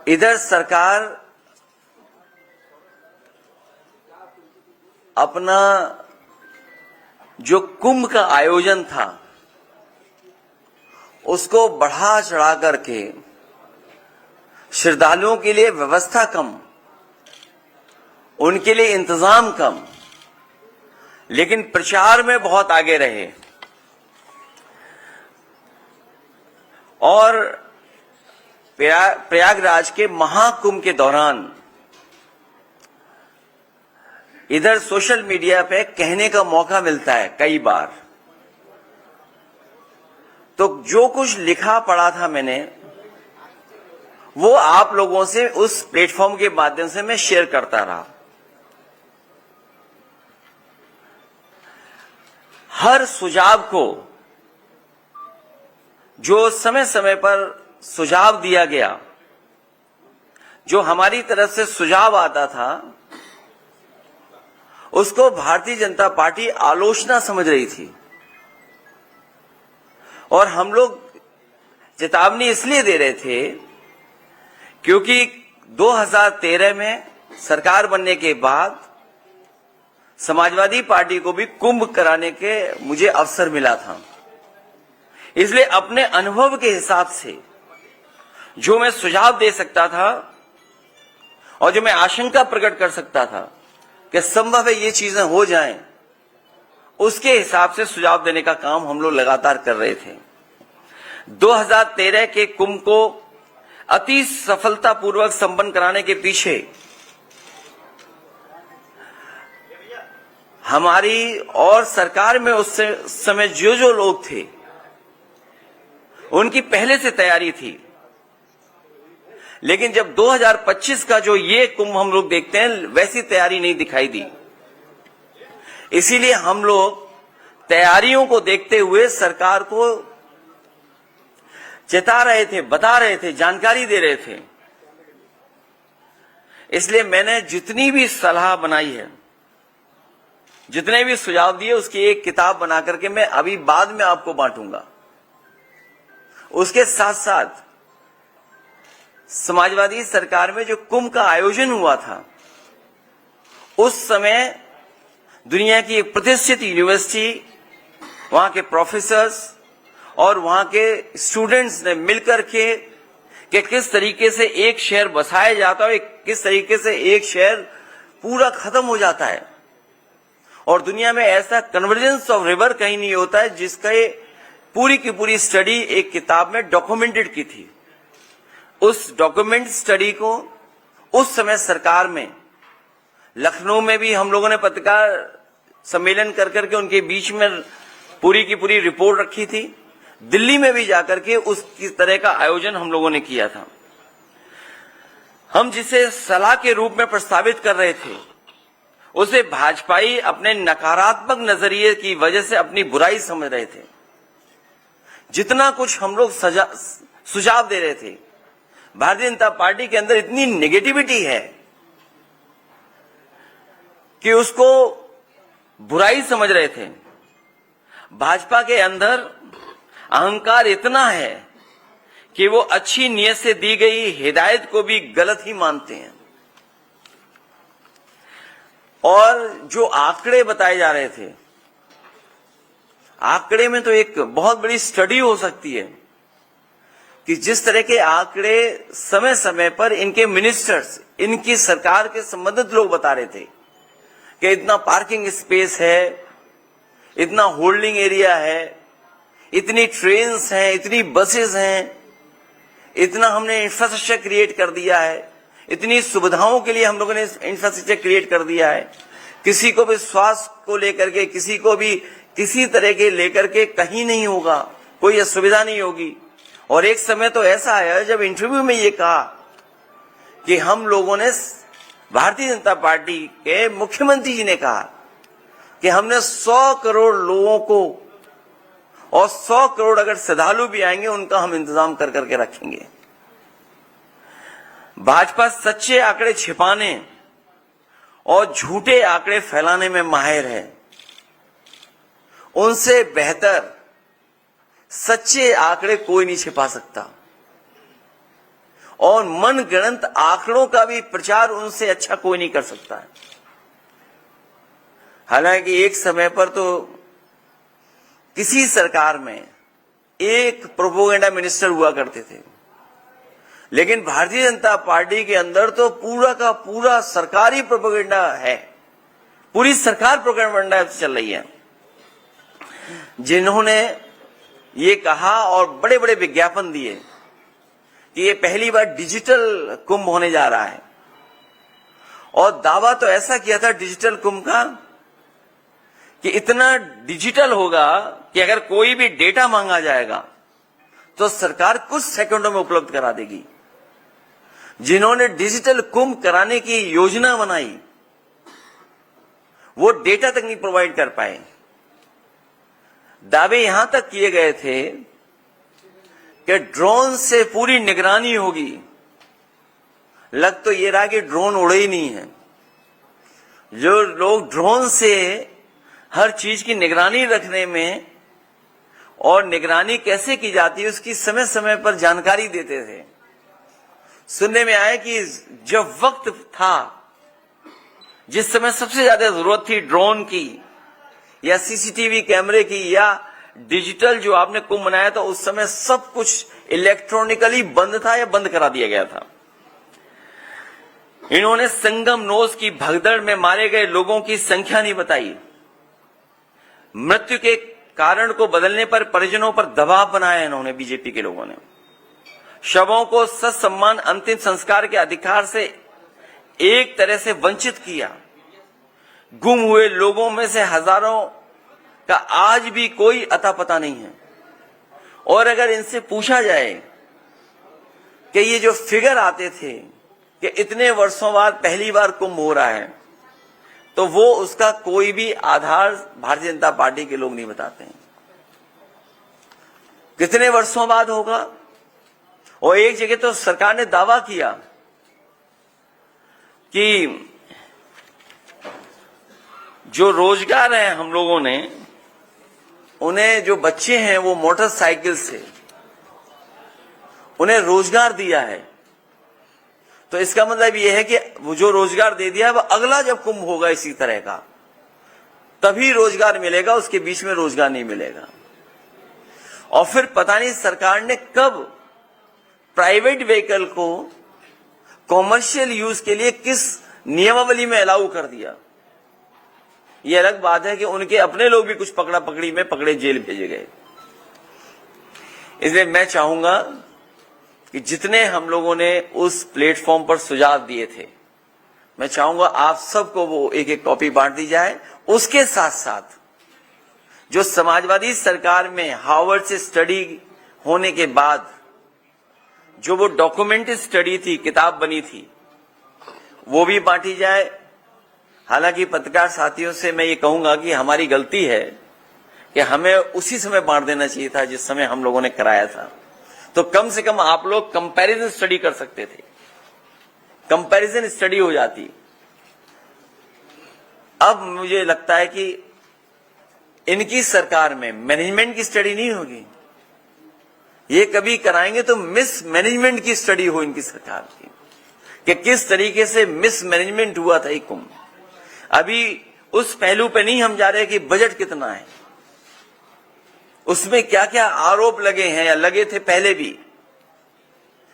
इधर सरकार अपना जो कुंभ का आयोजन था उसको बढ़ा चढ़ा करके श्रद्धालुओं के लिए व्यवस्था कम, उनके लिए इंतजाम कम, लेकिन प्रचार में बहुत आगे रहे। और प्रयागराज के महाकुंभ के दौरान इधर सोशल मीडिया पे कहने का मौका मिलता है कई बार, तो जो कुछ लिखा पढ़ा था मैंने वो आप लोगों से उस प्लेटफॉर्म के माध्यम से मैं शेयर करता रहा। हर सुझाव को जो समय समय पर सुझाव दिया गया, जो हमारी तरफ से सुझाव आता था, उसको भारतीय जनता पार्टी आलोचना समझ रही थी। और हम लोग चेतावनी इसलिए दे रहे थे क्योंकि 2013 में सरकार बनने के बाद समाजवादी पार्टी को भी कुंभ कराने के मुझे अवसर मिला था। इसलिए अपने अनुभव के हिसाब से जो मैं सुझाव दे सकता था और जो मैं आशंका प्रकट कर सकता था कि संभव है ये चीजें हो जाएं, उसके हिसाब से सुझाव देने का काम हम लोग लगातार कर रहे थे। 2013 के कुंभ को अति सफलतापूर्वक संपन्न कराने के पीछे हमारी और सरकार में उस समय जो लोग थे उनकी पहले से तैयारी थी। लेकिन जब 2025 का जो ये कुंभ हम लोग देखते हैं वैसी तैयारी नहीं दिखाई दी। इसीलिए हम लोग तैयारियों को देखते हुए सरकार को चेता रहे थे, बता रहे थे, जानकारी दे रहे थे। इसलिए मैंने जितनी भी सलाह बनाई है, जितने भी सुझाव दिए, उसकी एक किताब बना करके मैं अभी बाद में आपको बांटूंगा। उसके साथ साथ समाजवादी सरकार में जो कुंभ का आयोजन हुआ था उस समय दुनिया की एक प्रतिष्ठित यूनिवर्सिटी, वहां के प्रोफेसर्स और वहां के स्टूडेंट्स ने मिलकर के कि किस तरीके से एक शहर बसाया जाता है, किस तरीके से एक शहर पूरा खत्म हो जाता है। और दुनिया में ऐसा कन्वर्जेंस ऑफ रिवर कहीं नहीं होता है जिसका पूरी की पूरी स्टडी एक किताब में डॉक्यूमेंटेड की थी। उस डॉक्यूमेंट स्टडी को उस समय सरकार में लखनऊ में भी हम लोगों ने पत्रकार सम्मेलन कर करके उनके बीच में पूरी की पूरी रिपोर्ट रखी थी। दिल्ली में भी जाकर के उस तरह का आयोजन हम लोगों ने किया था। हम जिसे सलाह के रूप में प्रस्तावित कर रहे थे उसे भाजपाई अपने नकारात्मक नजरिए की वजह से अपनी बुराई समझ रहे थे। जितना कुछ हम लोग सुझाव दे रहे थे, भारतीय जनता पार्टी के अंदर इतनी नेगेटिविटी है कि उसको बुराई समझ रहे थे। भाजपा के अंदर अहंकार इतना है कि वो अच्छी नीयत से दी गई हिदायत को भी गलत ही मानते हैं। और जो आंकड़े बताए जा रहे थे, आंकड़े में तो एक बहुत बड़ी स्टडी हो सकती है कि जिस तरह के आंकड़े समय समय पर इनके मिनिस्टर्स, इनकी सरकार के संबंधित लोग बता रहे थे कि इतना पार्किंग स्पेस है, इतना होल्डिंग एरिया है, इतनी ट्रेन्स हैं, इतनी बसेस हैं, इतना हमने इंफ्रास्ट्रक्चर क्रिएट कर दिया है, इतनी सुविधाओं के लिए हम लोगों ने इंफ्रास्ट्रक्चर क्रिएट कर दिया है। किसी को भी स्वास्थ्य को लेकर के, किसी को भी किसी तरह के लेकर के कहीं नहीं होगा, कोई असुविधा नहीं होगी। और एक समय तो ऐसा आया जब इंटरव्यू में ये कहा कि हम लोगों ने, भारतीय जनता पार्टी के मुख्यमंत्री जी ने कहा कि हमने 100 करोड़ लोगों को, और 100 करोड़ अगर श्रद्धालु भी आएंगे उनका हम इंतजाम कर करके रखेंगे। भाजपा सच्चे आंकड़े छिपाने और झूठे आंकड़े फैलाने में माहिर है। उनसे बेहतर सच्चे आंकड़े कोई नहीं छिपा सकता। और मनगढ़ंत आंकड़ों का भी प्रचार उनसे अच्छा कोई नहीं कर सकता है। हालांकि एक समय पर तो किसी सरकार में एक प्रोपोगेंडा मिनिस्टर हुआ करते थे, लेकिन भारतीय जनता पार्टी के अंदर तो पूरा का पूरा सरकारी प्रोपोगेंडा है, पूरी सरकार प्रोपोगेंडा चल रही है। जिन्होंने ये कहा और बड़े बड़े विज्ञापन दिए कि ये पहली बार डिजिटल कुंभ होने जा रहा है, और दावा तो ऐसा किया था डिजिटल कुंभ का कि इतना डिजिटल होगा कि अगर कोई भी डेटा मांगा जाएगा तो सरकार कुछ सेकंडों में उपलब्ध करा देगी। जिन्होंने डिजिटल कुंभ कराने की योजना बनाई वो डेटा तक नहीं प्रोवाइड कर पाए। दावे यहां तक किए गए थे कि ड्रोन से पूरी निगरानी होगी। लग तो ये रहा कि ड्रोन उड़े ही नहीं है। जो लोग ड्रोन से हर चीज की निगरानी रखने में और निगरानी कैसे की जाती है उसकी समय समय पर जानकारी देते थे, सुनने में आया कि जब वक्त था, जिस समय सबसे ज्यादा जरूरत थी ड्रोन की या सीसीटीवी कैमरे की या डिजिटल जो आपने कुंभ मनाया था, उस समय सब कुछ इलेक्ट्रॉनिकली बंद था या बंद करा दिया गया था। इन्होंने संगम नोस की भगदड़ में मारे गए लोगों की संख्या नहीं बताई। मृत्यु के कारण को बदलने पर परिजनों पर दबाव बनाया इन्होंने, बीजेपी के लोगों ने। शवों को ससम्मान अंतिम संस्कार के अधिकार से एक तरह से वंचित किया। गुम हुए लोगों में से हजारों का आज भी कोई अता पता नहीं है। और अगर इनसे पूछा जाए कि ये जो फिगर आते थे कि इतने वर्षों बाद पहली बार कुंभ हो रहा है, तो वो उसका कोई भी आधार भारतीय जनता पार्टी के लोग नहीं बताते हैं। कितने वर्षों बाद होगा? और एक जगह तो सरकार ने दावा किया कि जो रोजगार है हम लोगों ने, उन्हें जो बच्चे हैं वो मोटरसाइकिल से उन्हें रोजगार दिया है। तो इसका मतलब यह है कि वो जो रोजगार दे दिया है, वो अगला जब कुंभ होगा इसी तरह का तभी रोजगार मिलेगा, उसके बीच में रोजगार नहीं मिलेगा। और फिर पता नहीं सरकार ने कब प्राइवेट व्हीकल को कॉमर्शियल यूज के लिए किस नियमावली में अलाउ कर दिया। यह अलग बात है कि उनके अपने लोग भी कुछ पकड़ा पकड़ी में पकड़े, जेल भेजे गए। इसलिए मैं चाहूंगा कि जितने हम लोगों ने उस प्लेटफॉर्म पर सुझाव दिए थे, मैं चाहूंगा आप सबको वो एक एक कॉपी बांट दी जाए। उसके साथ साथ जो समाजवादी सरकार में हार्वर्ड से स्टडी होने के बाद जो वो डॉक्यूमेंटेड स्टडी थी, किताब बनी थी, वो भी बांटी जाए। हालांकि पत्रकार साथियों से मैं ये कहूंगा कि हमारी गलती है कि हमें उसी समय बांट देना चाहिए था जिस समय हम लोगों ने कराया था। तो कम से कम आप लोग कंपैरिजन स्टडी कर सकते थे, कंपैरिजन स्टडी हो जाती। अब मुझे लगता है कि इनकी सरकार में मैनेजमेंट की स्टडी नहीं होगी। ये कभी कराएंगे तो मिस मैनेजमेंट की स्टडी हो इनकी सरकार की, कि किस तरीके से मिस मैनेजमेंट हुआ था ये कुंभ। अभी उस पहलू पे नहीं हम जा रहे कि बजट कितना है, उसमें क्या क्या आरोप लगे हैं या लगे थे पहले भी।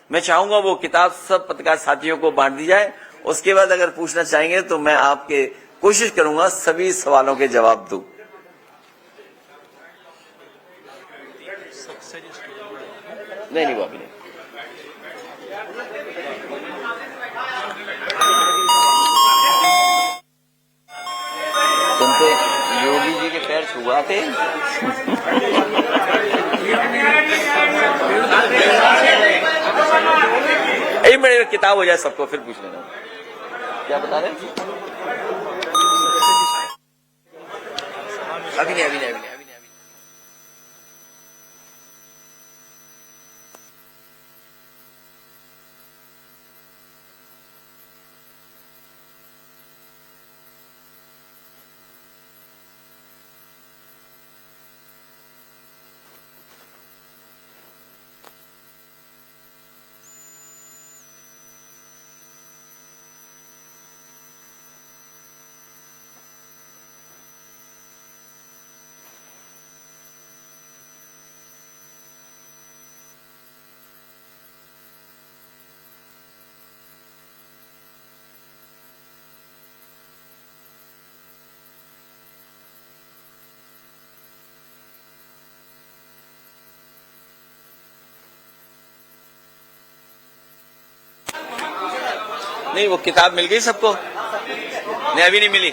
मैं चाहूंगा वो किताब सब पत्रकार साथियों को बांट दी जाए। उसके बाद अगर पूछना चाहेंगे तो मैं आपके कोशिश करूंगा सभी सवालों के जवाब दूं। नहीं वो अभी नहीं। तुम तो योगी जी के पैर छुआते। एक मिनट किताब हो जाए सबको, फिर पूछ लेना। क्या बता रहे? अभी नहीं। नहीं, वो किताब मिल गई सबको? नहीं, अभी नहीं मिली।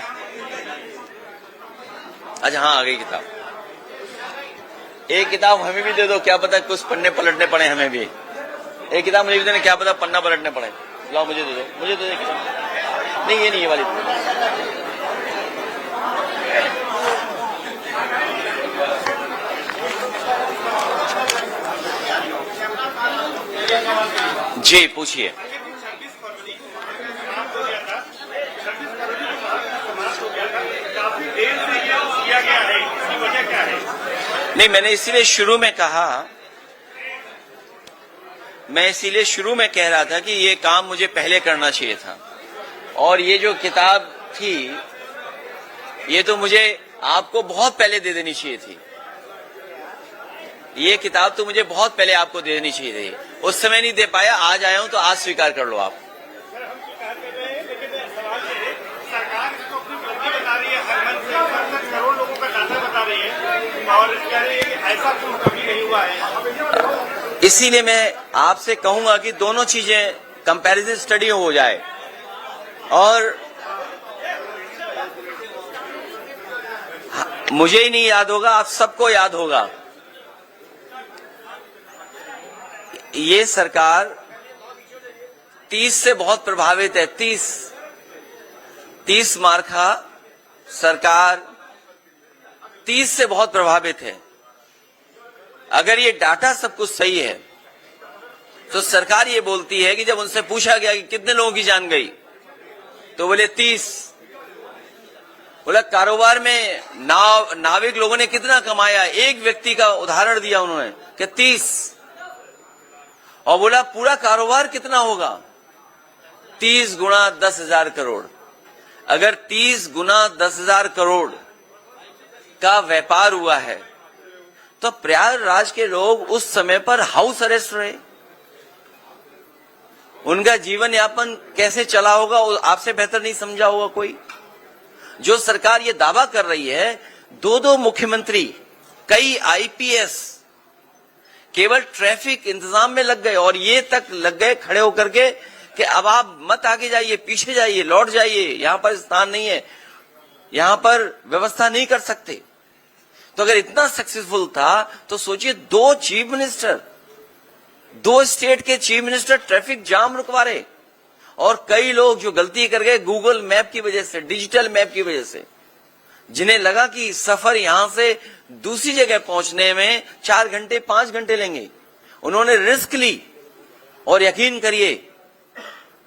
अच्छा, हाँ, आ गई किताब। एक किताब हमें भी दे दो, क्या पता कुछ पन्ने पलटने पड़े हमें भी। एक किताब मुझे भी देना, क्या पता पन्ना पलटने पड़े। लाओ, मुझे दे दो, मुझे दे दो किताब। नहीं, ये नहीं, ये वाली। जी, पूछिए। नहीं, मैंने इसीलिए शुरू में कहा, मैं इसीलिए शुरू में कह रहा था कि ये काम मुझे पहले करना चाहिए था, और ये जो किताब थी ये तो मुझे आपको बहुत पहले दे देनी चाहिए थी। ये किताब तो मुझे बहुत पहले आपको दे देनी चाहिए थी, उस समय नहीं दे पाया, आज आया हूं तो आज स्वीकार कर लो आप। इसीलिए मैं आपसे कहूंगा कि दोनों चीजें कंपैरिजन स्टडी हो जाए, और मुझे ही नहीं याद होगा, आप सबको याद होगा। ये सरकार 30 से बहुत प्रभावित है। 30 मार्का सरकार 30 से बहुत प्रभावित है। अगर ये डाटा सब कुछ सही है तो सरकार ये बोलती है कि जब उनसे पूछा गया कि कितने लोगों की जान गई, तो बोले 30। बोला कारोबार में नाविक लोगों ने कितना कमाया, एक व्यक्ति का उदाहरण दिया उन्होंने कि 30, और बोला पूरा कारोबार कितना होगा, 30 गुना 10,000 करोड़। अगर 30 गुना 10,000 करोड़ का व्यापार हुआ है तो प्रयागराज के लोग उस समय पर हाउस अरेस्ट रहे। उनका जीवन यापन कैसे चला होगा आपसे बेहतर नहीं समझा होगा कोई। जो सरकार ये दावा कर रही है, 2 मुख्यमंत्री, कई आईपीएस केवल ट्रैफिक इंतजाम में लग गए, और ये तक लग गए खड़े होकर के कि अब आप मत आगे जाइए, पीछे जाइए, लौट जाइए, यहां पर स्थान नहीं है, यहां पर व्यवस्था नहीं कर सकते। तो अगर इतना सक्सेसफुल था तो सोचिए, 2 चीफ मिनिस्टर, 2 स्टेट के चीफ मिनिस्टर ट्रैफिक जाम रुकवा रहे, और कई लोग जो गलती कर गए गूगल मैप की वजह से, डिजिटल मैप की वजह से, जिन्हें लगा कि सफर यहां से दूसरी जगह पहुंचने में 4 घंटे 5 घंटे लेंगे, उन्होंने रिस्क ली, और यकीन करिए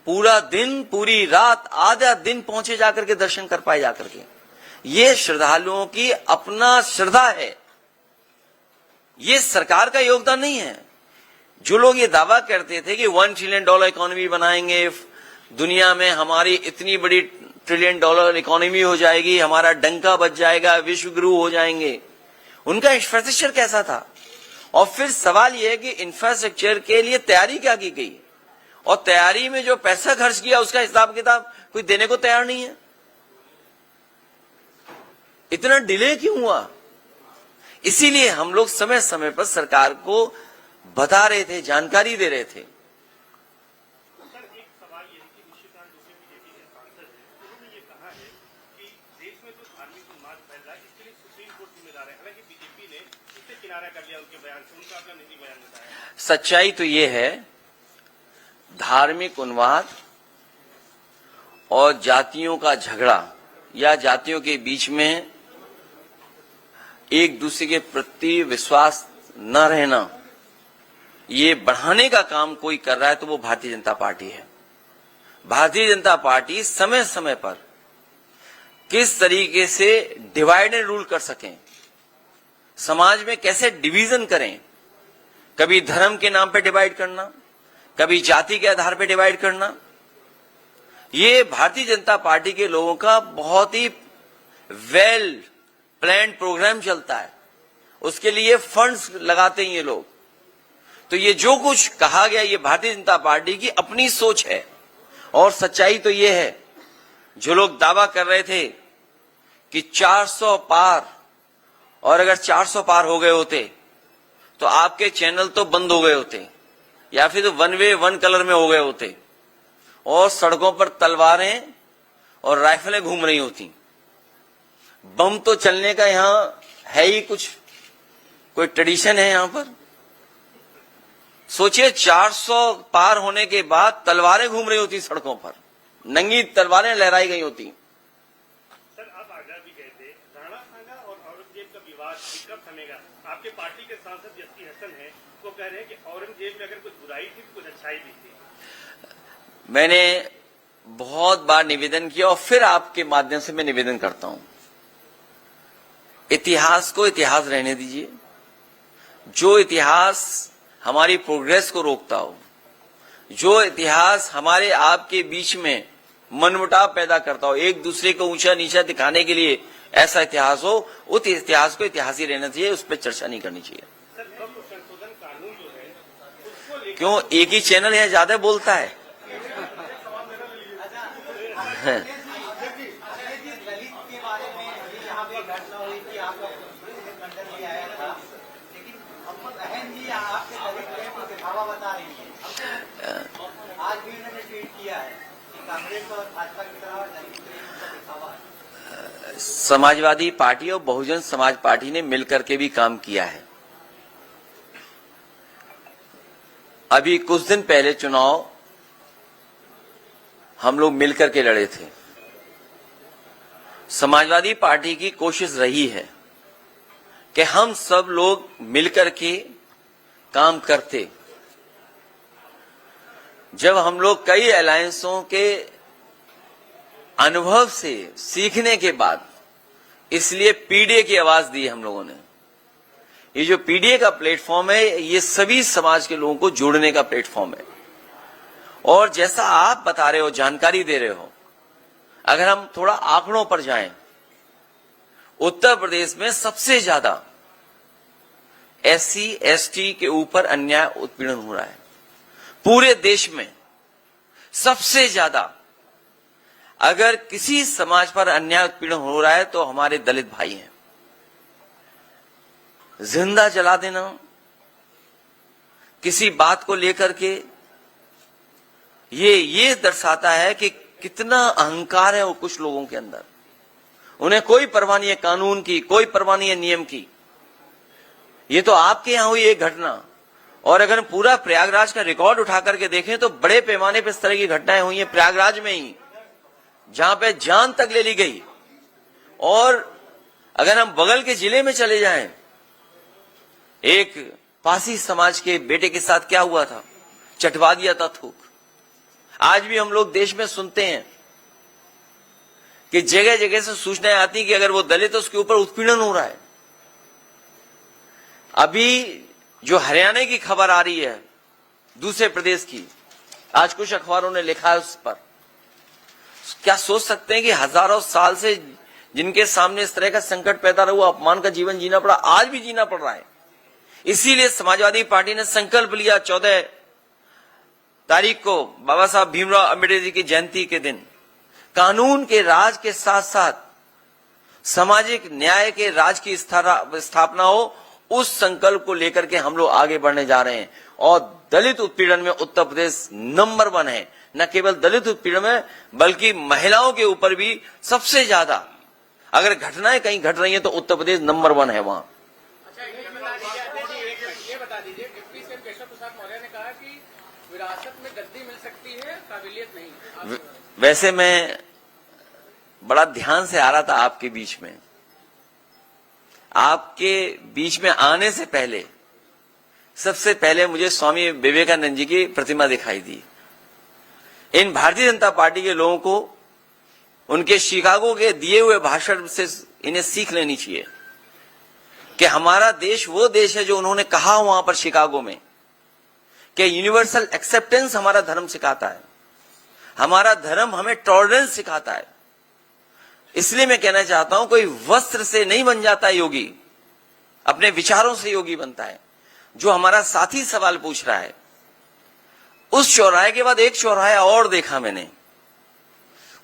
पूरा दिन, पूरी रात, आधा दिन पहुंचे जाकर के दर्शन कर पाए जाकर के। ये श्रद्धालुओं की अपना श्रद्धा है, ये सरकार का योगदान नहीं है। जो लोग ये दावा करते थे कि $1 ट्रिलियन इकोनॉमी बनाएंगे, दुनिया में हमारी इतनी बड़ी $1 ट्रिलियन इकोनॉमी हो जाएगी, हमारा डंका बच जाएगा, विश्व गुरु हो जाएंगे, उनका इंफ्रास्ट्रक्चर कैसा था? और फिर सवाल यह है कि इंफ्रास्ट्रक्चर के लिए तैयारी क्या की गई, और तैयारी में जो पैसा खर्च किया उसका हिसाब किताब कोई देने को तैयार नहीं है। इतना डिले क्यों हुआ? इसीलिए हम लोग समय समय पर सरकार को बता रहे थे, जानकारी दे रहे थे। सच्चाई तो ये है, धार्मिक उन्माद और जातियों का झगड़ा या जातियों के बीच में एक दूसरे के प्रति विश्वास न रहना, ये बढ़ाने का काम कोई कर रहा है तो वो भारतीय जनता पार्टी है। भारतीय जनता पार्टी समय समय पर किस तरीके से डिवाइड एंड रूल कर सकें, समाज में कैसे डिवीजन करें, कभी धर्म के नाम पे डिवाइड करना, कभी जाति के आधार पे डिवाइड करना, ये भारतीय जनता पार्टी के लोगों का बहुत ही वेल प्लान्ड प्रोग्राम चलता है। उसके लिए फंड्स लगाते हैं ये लोग। तो ये जो कुछ कहा गया, ये भारतीय जनता पार्टी की अपनी सोच है। और सच्चाई तो ये है, जो लोग दावा कर रहे थे कि 400 पार, और अगर 400 पार हो गए होते तो आपके चैनल तो बंद हो गए होते, या फिर तो वन वे वन कलर में हो गए होते, और सड़कों पर तलवारें और राइफलें घूम रही होती। बम तो चलने का यहां है ही कुछ, कोई ट्रेडिशन है यहां पर? सोचिए 400 पार होने के बाद तलवारें घूम रही होती सड़कों पर, नंगी तलवारें लहराई गई होती। सर, आप आगरा भी गए थे, राणा सांगा और औरंगजेब का विवाद कब थमेगा? आपके पार्टी के सांसद जस्सी हसन हैं, वो कह रहे हैं कि औरंगजेब में अगर कुछ बुराई थी तो कुछ अच्छाई भी थी। मैंने बहुत बार निवेदन किया और फिर आपके माध्यम से मैं निवेदन करता हूं, इतिहास को इतिहास रहने दीजिए। जो इतिहास हमारी प्रोग्रेस को रोकता हो, जो इतिहास हमारे आपके बीच में मनमुटाव पैदा करता हो, एक दूसरे को ऊंचा नीचा दिखाने के लिए ऐसा इतिहास हो, उस इतिहास को इतिहास ही रहना चाहिए, उस पर चर्चा नहीं करनी चाहिए। सर, संशोधन कानून जो है उसको लेकर क्यों एक ही चैनल है, ज्यादा बोलता है? आज भी उन्होंने ट्वीट किया है कि कांग्रेस और भाजपा की तरह दलित प्रेम का दिखावा है। समाजवादी पार्टी और बहुजन समाज पार्टी ने मिलकर के भी काम किया है। अभी कुछ दिन पहले चुनाव हम लोग मिलकर के लड़े थे। समाजवादी पार्टी की कोशिश रही है कि हम सब लोग मिलकर के काम करते। जब हम लोग कई अलायंसों के अनुभव से सीखने के बाद इसलिए पीडीए की आवाज दी हम लोगों ने। ये जो पीडीए का प्लेटफॉर्म है, ये सभी समाज के लोगों को जोड़ने का प्लेटफॉर्म है। और जैसा आप बता रहे हो, जानकारी दे रहे हो, अगर हम थोड़ा आंकड़ों पर जाएं, उत्तर प्रदेश में सबसे ज्यादा एससी एसटी के ऊपर अन्याय उत्पीड़न हो रहा है। पूरे देश में सबसे ज्यादा अगर किसी समाज पर अन्याय उत्पीड़न हो रहा है तो हमारे दलित भाई हैं। जिंदा जला देना किसी बात को लेकर के, ये दर्शाता है कि कितना अहंकार है वो कुछ लोगों के अंदर। उन्हें कोई परवाह नहीं है कानून की, कोई परवाह नहीं है नियम की। ये तो आपके यहां हुई एक घटना, और अगर हम पूरा प्रयागराज का रिकॉर्ड उठा करके देखें तो बड़े पैमाने पर इस तरह की घटनाएं हुई हैं प्रयागराज में ही, जहां पे जान तक ले ली गई। और अगर हम बगल के जिले में चले जाएं, एक पासी समाज के बेटे के साथ क्या हुआ था, चटवा दिया था थूक। आज भी हम लोग देश में सुनते हैं कि जगह जगह से सूचनाएं आती कि अगर वो दलित है उसके ऊपर उत्पीड़न हो रहा है। अभी जो हरियाणा की खबर आ रही है दूसरे प्रदेश की, आज कुछ अखबारों ने लिखा है उस पर। क्या सोच सकते हैं कि हजारों साल से जिनके सामने इस तरह का संकट पैदा हुआ, अपमान का जीवन जीना पड़ा, आज भी जीना पड़ रहा है। इसीलिए समाजवादी पार्टी ने संकल्प लिया 14 तारीख को बाबा साहब भीमराव अम्बेडकर जी की जयंती के दिन कानून के राज के साथ साथ सामाजिक न्याय के राज की स्थापना हो। उस संकल्प को लेकर के हम लोग आगे बढ़ने जा रहे हैं। और दलित उत्पीड़न में उत्तर प्रदेश नंबर 1 है। न केवल दलित उत्पीड़न में बल्कि महिलाओं के ऊपर भी सबसे ज्यादा अगर घटनाएं कहीं घट रही हैं तो उत्तर प्रदेश नंबर 1 है वहां। अच्छा, ये बता दीजिए, डिप्टी सीएम केशव प्रसाद मौर्य ने कहा कि विरासत में गद्दी मिल सकती है, काबिलियत नहीं। वैसे मैं बड़ा ध्यान से आ रहा था आपके बीच में। आपके बीच में आने से पहले सबसे पहले मुझे स्वामी विवेकानंद जी की प्रतिमा दिखाई दी। इन भारतीय जनता पार्टी के लोगों को उनके शिकागो के दिए हुए भाषण से इन्हें सीख लेनी चाहिए कि हमारा देश वो देश है जो उन्होंने कहा वहां पर शिकागो में कि यूनिवर्सल एक्सेप्टेंस हमारा धर्म सिखाता है। हमारा धर्म हमें टॉलरेंस सिखाता है। इसलिए मैं कहना चाहता हूं, कोई वस्त्र से नहीं बन जाता योगी, अपने विचारों से योगी बनता है। जो हमारा साथी सवाल पूछ रहा है, उस चौराहे के बाद एक चौराहा और देखा मैंने।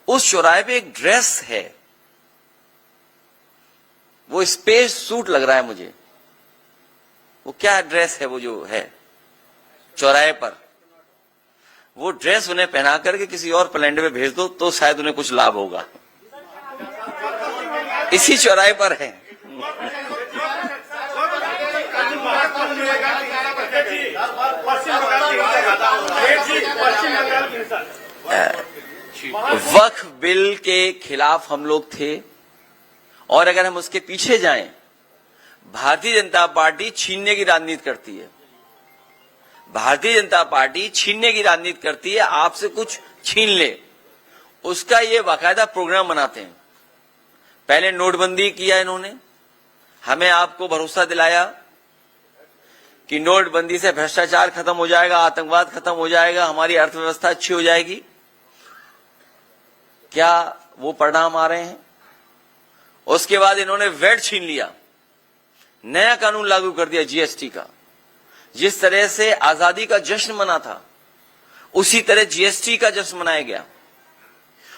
उस चौराहे पे एक ड्रेस है, वो स्पेस सूट लग रहा है मुझे। वो क्या ड्रेस है वो जो है चौराहे पर? वो ड्रेस उन्हें पहना करके किसी और प्लेनेट में भेज दो तो शायद उन्हें कुछ लाभ होगा। इसी चौराहे पर है। वक्फ बिल के खिलाफ हम लोग थे, और अगर हम उसके पीछे जाएं, भारतीय जनता पार्टी छीनने की राजनीति करती है। भारतीय जनता पार्टी छीनने की राजनीति करती है, आपसे कुछ छीन ले, उसका ये बाकायदा प्रोग्राम बनाते हैं। पहले नोटबंदी किया इन्होंने, हमें आपको भरोसा दिलाया कि नोटबंदी से भ्रष्टाचार खत्म हो जाएगा, आतंकवाद खत्म हो जाएगा, हमारी अर्थव्यवस्था अच्छी हो जाएगी। क्या वो परिणाम आ रहे हैं? उसके बाद इन्होंने वैट छीन लिया, नया कानून लागू कर दिया जीएसटी का। जिस तरह से आजादी का जश्न मना था, उसी तरह जीएसटी का जश्न मनाया गया।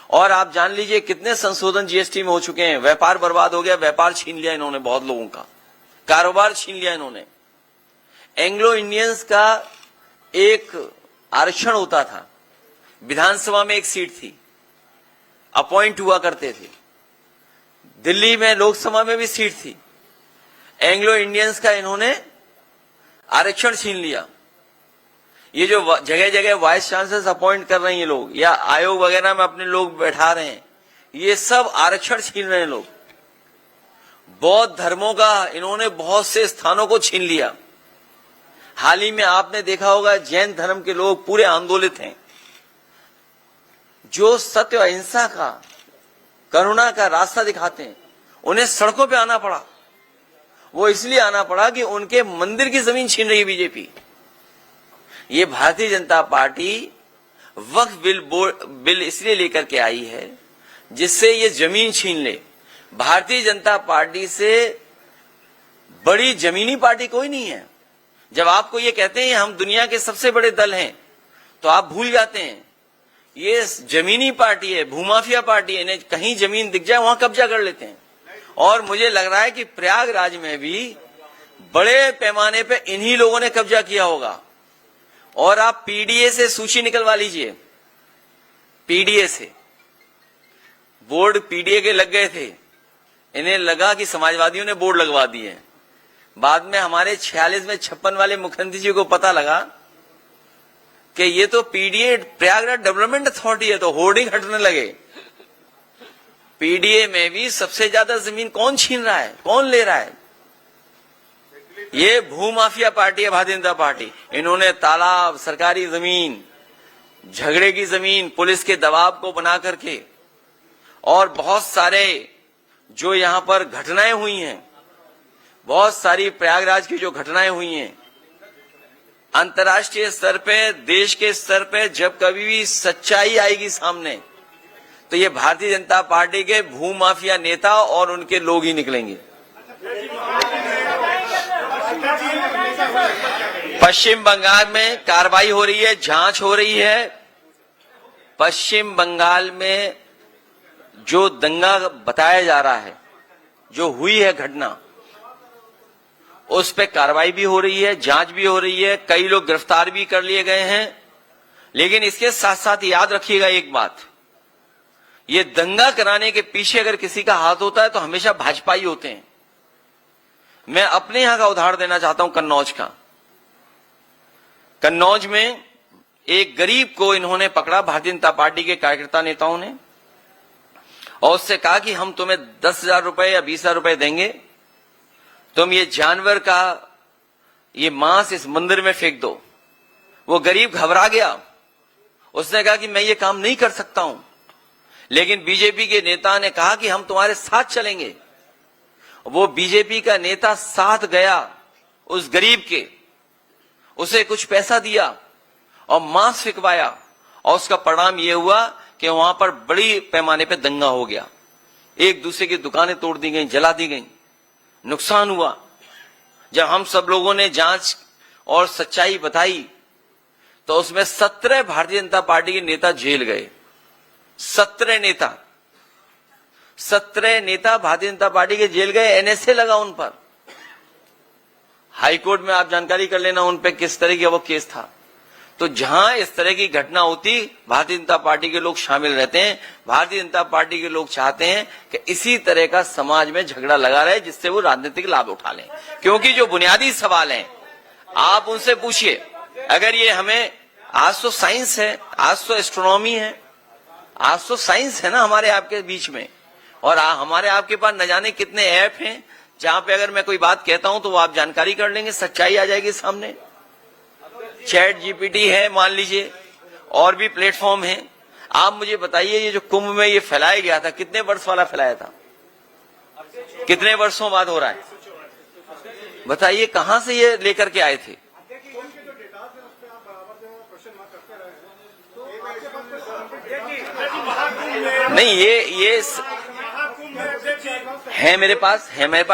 और आप जान लीजिए कितने संशोधन जीएसटी में हो चुके हैं। व्यापार बर्बाद हो गया, व्यापार छीन लिया इन्होंने बहुत लोगों का, कारोबार छीन लिया इन्होंने। एंग्लो इंडियंस का एक आरक्षण होता था, विधानसभा में एक सीट थी, अपॉइंट हुआ करते थे। दिल्ली में लोकसभा में भी सीट थी। एंग्लो इंडियंस का इन्होंने आरक्षण छीन लिया। ये जो जगह जगह वाइस चांसलर्स अपॉइंट कर रहे हैं ये लोग, या आयोग वगैरह में अपने लोग बैठा रहे हैं, ये सब आरक्षण छीन रहे हैं लोग। बौद्ध धर्मों का इन्होंने बहुत से स्थानों को छीन लिया। हाल ही में आपने देखा होगा जैन धर्म के लोग पूरे आंदोलित हैं। जो सत्य अहिंसा का, करुणा का रास्ता दिखाते हैं, उन्हें सड़कों पे आना पड़ा। वो इसलिए आना पड़ा कि उनके मंदिर की जमीन छीन रही है बीजेपी। ये भारतीय जनता पार्टी वक्फ बिल इसलिए लेकर के आई है जिससे ये जमीन छीन ले। भारतीय जनता पार्टी से बड़ी जमीनी पार्टी कोई नहीं है। जब आपको ये कहते हैं हम दुनिया के सबसे बड़े दल हैं, तो आप भूल जाते हैं ये जमीनी पार्टी है, भूमाफिया पार्टी है। इन्हें कहीं जमीन दिख जाए वहां कब्जा कर लेते हैं। और मुझे लग रहा है कि प्रयागराज में भी बड़े पैमाने पे इन्हीं लोगों ने कब्जा किया होगा। और आप पीडीए से सूची निकलवा लीजिए, पीडीए से बोर्ड पीडीए के लग गए थे। इन्हें लगा कि समाजवादियों ने बोर्ड लगवा दिए। बाद में हमारे 46 में 56 वाले मुख्यमंत्री जी को पता लगा कि ये तो पीडीए प्रयागराज डेवलपमेंट अथॉरिटी है, तो होर्डिंग हटने लगे। पीडीए में भी सबसे ज्यादा जमीन कौन छीन रहा है, कौन ले रहा है? ये भूमाफिया पार्टी है भारतीय जनता पार्टी। इन्होंने तालाब, सरकारी जमीन, झगड़े की जमीन, पुलिस के दबाव को बना करके, और बहुत सारे जो यहां पर घटनाएं हुई हैं, बहुत सारी प्रयागराज की जो घटनाएं हुई हैं, अंतर्राष्ट्रीय स्तर पे, देश के स्तर पे जब कभी भी सच्चाई आएगी सामने, तो ये भारतीय जनता पार्टी के भूमाफिया नेता और उनके लोग ही निकलेंगे। पश्चिम बंगाल में कार्रवाई हो रही है, जांच हो रही है। पश्चिम बंगाल में जो दंगा बताया जा रहा है, जो हुई है घटना, उस पे कार्रवाई भी हो रही है, जांच भी हो रही है। कई लोग गिरफ्तार भी कर लिए गए हैं। लेकिन इसके साथ साथ याद रखिएगा एक बात, ये दंगा कराने के पीछे अगर किसी का हाथ होता है तो हमेशा भाजपा ही होते हैं। मैं अपने यहां का उदाहरण देना चाहता हूं, कन्नौज का। कन्नौज में एक गरीब को इन्होंने पकड़ा, भारतीय जनता पार्टी के कार्यकर्ता नेताओं ने, और उससे कहा कि हम तुम्हें 10,000 रुपए या 20,000 रुपए देंगे, तुम ये जानवर का ये मांस इस मंदिर में फेंक दो। वो गरीब घबरा गया, उसने कहा कि मैं ये काम नहीं कर सकता हूं। लेकिन बीजेपी के नेता ने कहा कि हम तुम्हारे साथ चलेंगे। वो बीजेपी का नेता साथ गया उस गरीब के, उसे कुछ पैसा दिया और मांस फेंकवाया, और उसका परिणाम यह हुआ कि वहां पर बड़ी पैमाने पे दंगा हो गया। एक दूसरे की दुकानें तोड़ दी गई, जला दी गई, नुकसान हुआ। जब हम सब लोगों ने जांच और सच्चाई बताई तो उसमें 17 भारतीय जनता पार्टी के नेता जेल गए। 17 नेता भारतीय जनता पार्टी के जेल गए। एनएसए लगा उन पर। हाईकोर्ट में आप जानकारी कर लेना उन पे किस तरह का वो केस था। तो जहां इस तरह की घटना होती, भारतीय जनता पार्टी के लोग शामिल रहते हैं। भारतीय जनता पार्टी के लोग चाहते हैं कि इसी तरह का समाज में झगड़ा लगा रहे, जिससे वो राजनीतिक लाभ उठा लें। क्योंकि जो बुनियादी सवाल हैं आप उनसे पूछिए। अगर ये हमें, आज तो साइंस है, आज तो एस्ट्रोनॉमी है, आज तो साइंस है ना हमारे आपके बीच में, और हमारे आपके पास न जाने कितने ऐप हैं जहां पे अगर मैं कोई बात कहता हूं तो वो आप जानकारी कर लेंगे, सच्चाई आ जाएगी सामने। चैट जीपीटी है मान लीजिए, और भी प्लेटफॉर्म है। आप मुझे बताइए, ये जो कुंभ में ये फैलाया गया था, कितने वर्ष वाला फैलाया था, कितने वर्षों बाद हो रहा है, बताइए कहां से ये लेकर के आए थे। नहीं, ये है मेरे पास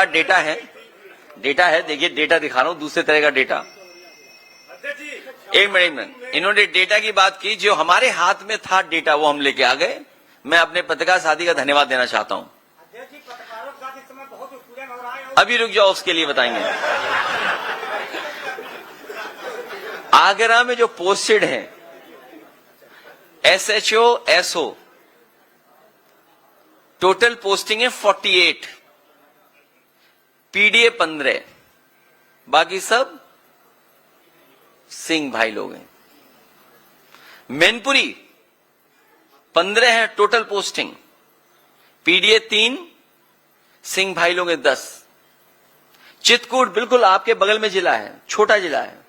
डेटा है, देखिए डेटा दिखा रहा हूं, दूसरे तरह का डेटा। एक मिनट, इन्होंने डेटा की बात की, जो हमारे हाथ में था डेटा वो हम लेके आ गए। मैं अपने पत्रकार साथी का धन्यवाद देना चाहता हूं। अभी रुक जाओ, उसके लिए बताएंगे। आगरा में जो पोस्टेड है SHO SO, टोटल पोस्टिंग है 48, PDA 15, बाकी सब सिंह भाई लोग हैं। मैनपुरी 15 है टोटल पोस्टिंग, PDA 3, सिंह भाई लोग हैं 10। चित्रकूट बिल्कुल आपके बगल में जिला है, छोटा जिला है।